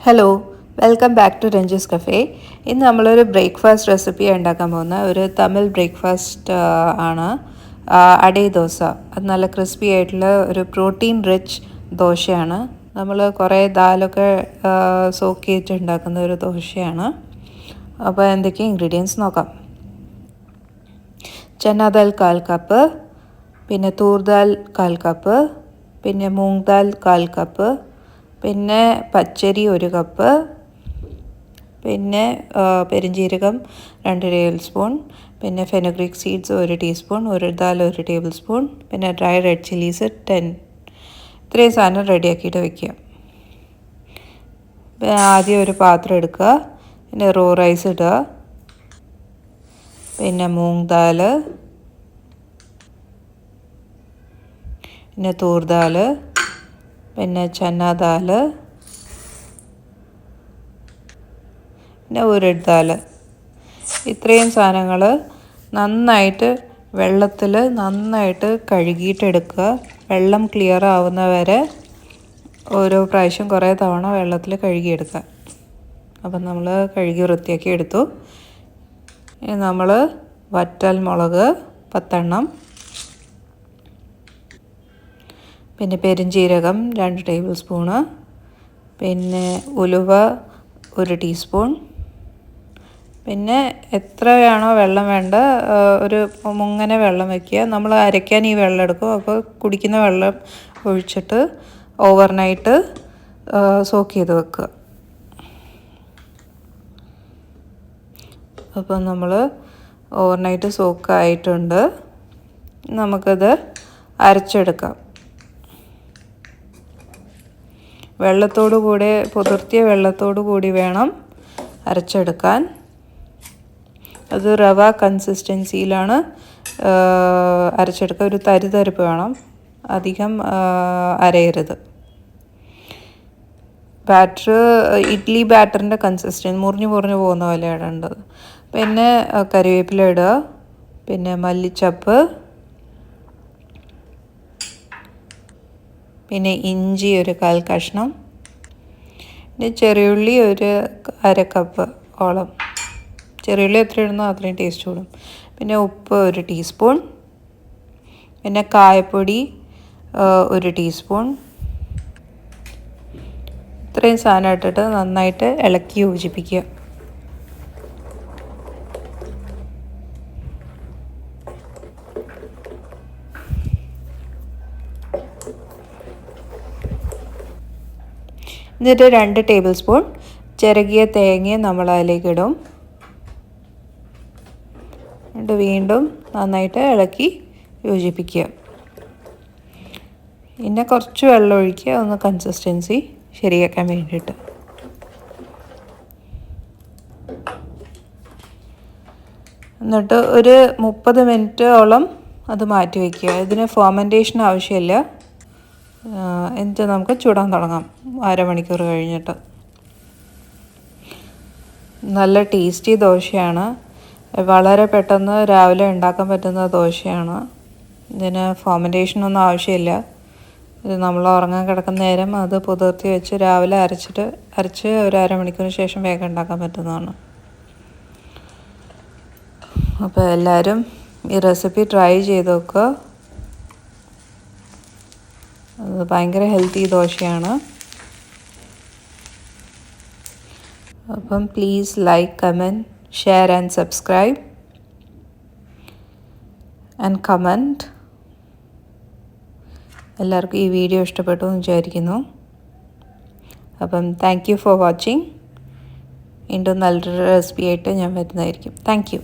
Hello, welcome back to Ranju's cafe. ഇന്ന് നമ്മളൊരു breakfast recipe ഉണ്ടാക്കാൻ പോകുന്ന ഒരു തമിഴ് ബ്രേക്ക്ഫാസ്റ്റ് ആണ്. അടൈ ദോശ. അത് നല്ല ക്രിസ്പി ആയിട്ടുള്ള ഒരു പ്രോട്ടീൻ റിച്ച് ദോശയാണ്. നമ്മൾ കുറേ ദാലൊക്കെ സോക്ക് ചെയ്തിട്ട് ഉണ്ടാക്കുന്ന ഒരു ദോശയാണ്. അപ്പോൾ എന്തൊക്കെ ഇൻഗ്രീഡിയൻസ് നോക്കാം. ചന ദാൽ 1/4 കപ്പ്, പിന്നെ തൂർ ദാൽ 1/4 കപ്പ്, പിന്നെ മൂങ് ദാൽ 1/4 കപ്പ്, പിന്നെ പച്ചരി 1 കപ്പ്, പിന്നെ പെരിഞ്ജീരകം 2 ടേബിൾ സ്പൂൺ, പിന്നെ fenugreek seeds 1 teaspoon, urad dal 1 tablespoon, പിന്നെ ഡ്രൈ റെഡ് ചില്ലീസ് 10. ഇത്രയും സാധനം റെഡിയാക്കിയിട്ട് വയ്ക്കുക. ആദ്യം ഒരു പാത്രം എടുക്കുക, പിന്നെ റോ റൈസ് ഇടുക, പിന്നെ മൂങ് ദാൽ, പിന്നെ തൂർ ദാൽ, പിന്നെ ചന ദാൽ, പിന്നെ ഉരുദ് ദാൽ. ഇത്രയും സാധനങ്ങൾ നന്നായിട്ട് വെള്ളത്തിൽ നന്നായിട്ട് കഴുകിയിട്ടെടുക്കുക. വെള്ളം ക്ലിയർ ആവുന്ന വരെ ഓരോ പ്രാവശ്യം കുറേ തവണ വെള്ളത്തിൽ കഴുകിയെടുക്കുക. അപ്പം നമ്മൾ കഴുകി വൃത്തിയാക്കി എടുത്തു. ഇനി നമ്മൾ വറ്റൽ മുളക് 10 എണ്ണം, പിന്നെ പെരിഞ്ജീരകം 2 ടേബിൾ സ്പൂണ്, പിന്നെ ഉലുവ 1 ടീസ്പൂൺ, പിന്നെ എത്രയാണോ വെള്ളം വേണ്ട ഒരു മുങ്ങനെ വെള്ളം വയ്ക്കുക. നമ്മൾ അരയ്ക്കാൻ ഈ വെള്ളം എടുക്കും. അപ്പോൾ കുടിക്കുന്ന വെള്ളം ഒഴിച്ചിട്ട് ഓവർനൈറ്റ് സോക്ക് ചെയ്ത് വെക്കുക. അപ്പോൾ നമ്മൾ ഓവർനൈറ്റ് സോക്കായിട്ടുണ്ട്. നമുക്കത് അരച്ചെടുക്കാം. വെള്ളത്തോടു കൂടി, പുതിർത്തിയ വെള്ളത്തോടു കൂടി വേണം അരച്ചെടുക്കാൻ. അത് റവ കൺസിസ്റ്റൻസിയിലാണ് അരച്ചെടുക്കുക. ഒരു തരിതരിപ്പ് വേണം, അധികം അരയരുത്. ബാറ്റർ ഇഡ്ഡലി ബാറ്ററിൻ്റെ കൺസിസ്റ്റൻസി മുറിഞ്ഞു പോകുന്ന പോലെ ഇടേണ്ടത്. പിന്നെ കറിവേപ്പില ഇടുക, പിന്നെ മല്ലിച്ചപ്പ്, പിന്നെ ഇഞ്ചി 1/4 കഷ്ണം, പിന്നെ ചെറിയുള്ളി 1/2 കപ്പ് ഓളം. ചെറിയുള്ളി എത്ര ഇടുന്നോ അത്രയും ടേസ്റ്റ് കൂടും. പിന്നെ ഉപ്പ് 1 ടീസ്പൂൺ, പിന്നെ കായപ്പൊടി 1 ടീസ്പൂൺ. ഇത്രയും സാധനം ഇട്ടിട്ട് നന്നായിട്ട് ഇളക്കി യോജിപ്പിക്കുക. എന്നിട്ട് 2 ടേബിൾ സ്പൂൺ ചിരകിയ തേങ്ങ നമ്മൾ അതിലേക്ക് ഇടും. എന്നിട്ട് വീണ്ടും നന്നായിട്ട് ഇളക്കി യോജിപ്പിക്കുക. പിന്നെ കുറച്ച് വെള്ളം ഒഴിക്കുക, ഒന്ന് കൺസിസ്റ്റൻസി ശരിയാക്കാൻ വേണ്ടിയിട്ട്. എന്നിട്ട് ഒരു 30 മിനിറ്റോളം അത് മാറ്റി വയ്ക്കുക. ഇതിന് ഫെർമെൻറ്റേഷൻ ആവശ്യമില്ല. എന്നിട്ട് നമുക്ക് ചുടാൻ തുടങ്ങാം. അരമണിക്കൂർ കഴിഞ്ഞിട്ട്. നല്ല ടേസ്റ്റി ദോശയാണ്. വളരെ പെട്ടെന്ന് രാവിലെ ഉണ്ടാക്കാൻ പറ്റുന്ന ദോശയാണ്. ഇതിന് ഫെർമെൻറ്റേഷനൊന്നും ആവശ്യമില്ല. ഇത് നമ്മൾ ഉറങ്ങാൻ കിടക്കുന്ന നേരം അത് പുതിർത്തി വെച്ച് രാവിലെ അരച്ച് ഒരു അരമണിക്കൂറിന് ശേഷം വേഗം ഉണ്ടാക്കാൻ പറ്റുന്നതാണ്. അപ്പോൾ എല്ലാവരും ഈ റെസിപ്പി ട്രൈ ചെയ്ത് നോക്കുക. അത് ഭയങ്കര ഹെൽത്തി ദോശയാണ്. അപ്പം please like, comment, share and subscribe and comment. എല്ലാവർക്കും ഈ വീഡിയോ ഇഷ്ടപ്പെട്ടു എന്ന് വിചാരിക്കുന്നു. അപ്പം താങ്ക് യു ഫോർ വാച്ചിങ്. വീണ്ടും നല്ലൊരു റെസിപ്പി ആയിട്ട് ഞാൻ വരുന്നതായിരിക്കും. Thank you.